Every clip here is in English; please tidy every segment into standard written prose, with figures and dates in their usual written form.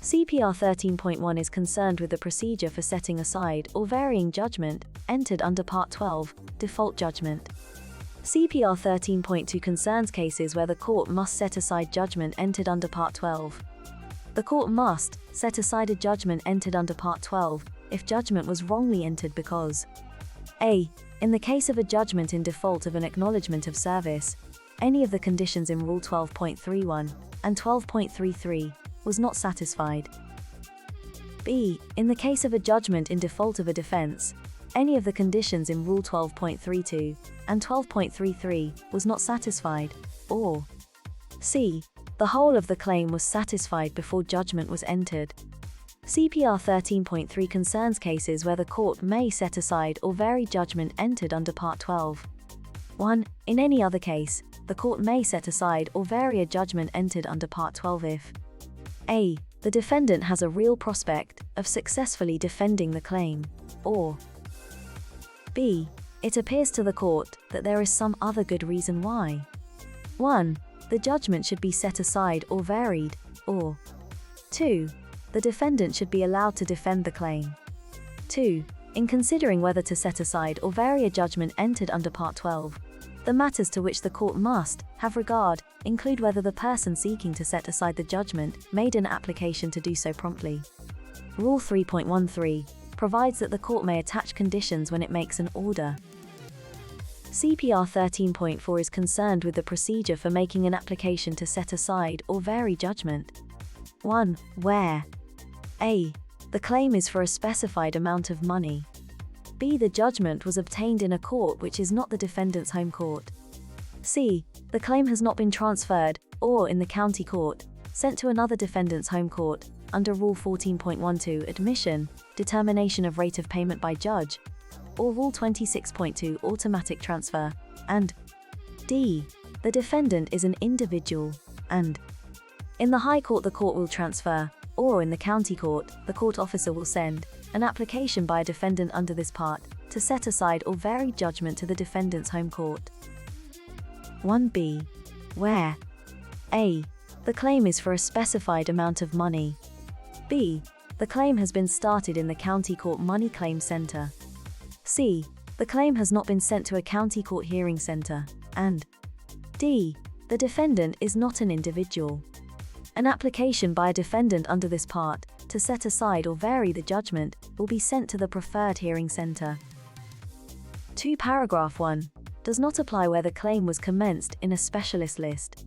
CPR 13.1 is concerned with the procedure for setting aside or varying judgment entered under Part 12, default judgment. CPR 13.2 concerns cases where the court must set aside judgment entered under Part 12. The court must set aside a judgment entered under Part 12 if judgment was wrongly entered because a. In the case of a judgment in default of an acknowledgement of service, any of the conditions in Rule 12.31 and 12.33 was not satisfied. b. In the case of a judgment in default of a defense, any of the conditions in Rule 12.32 and 12.33 was not satisfied, or c. The whole of the claim was satisfied before judgment was entered. CPR 13.3 concerns cases where the court may set aside or vary judgment entered under Part 12. 1. In any other case, the court may set aside or vary a judgment entered under Part 12 if a. The defendant has a real prospect of successfully defending the claim, or b. It appears to the court that there is some other good reason why 1. The judgment should be set aside or varied, or 2. The defendant should be allowed to defend the claim. 2. In considering whether to set aside or vary a judgment entered under Part 12, the matters to which the court must have regard include whether the person seeking to set aside the judgment made an application to do so promptly. Rule 3.13 provides that the court may attach conditions when it makes an order. CPR 13.4 is concerned with the procedure for making an application to set aside or vary judgment. 1. Where a. The claim is for a specified amount of money. b. The judgment was obtained in a court which is not the defendant's home court. c. The claim has not been transferred, or in the county court, sent to another defendant's home court, under Rule 14.12 admission, determination of rate of payment by judge, or Rule 26.2 automatic transfer, and d. The defendant is an individual, and in the High Court the court will transfer, or in the county court, the court officer will send, an application by a defendant under this part, to set aside or vary judgment to the defendant's home court. 1b. Where a. The claim is for a specified amount of money. b. The claim has been started in the county court money claim center. c. The claim has not been sent to a county court hearing center, and d. The defendant is not an individual. An application by a defendant under this part, to set aside or vary the judgment, will be sent to the preferred hearing center. 2. Paragraph 1 does not apply where the claim was commenced in a specialist list.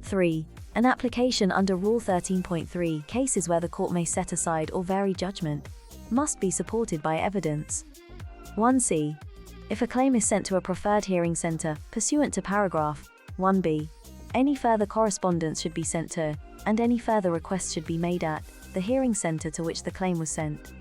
3. An application under Rule 13.3, cases where the court may set aside or vary judgment, must be supported by evidence. 1c. If a claim is sent to a preferred hearing center, pursuant to paragraph 1b, any further correspondence should be sent to, and any further requests should be made at, the hearing center to which the claim was sent.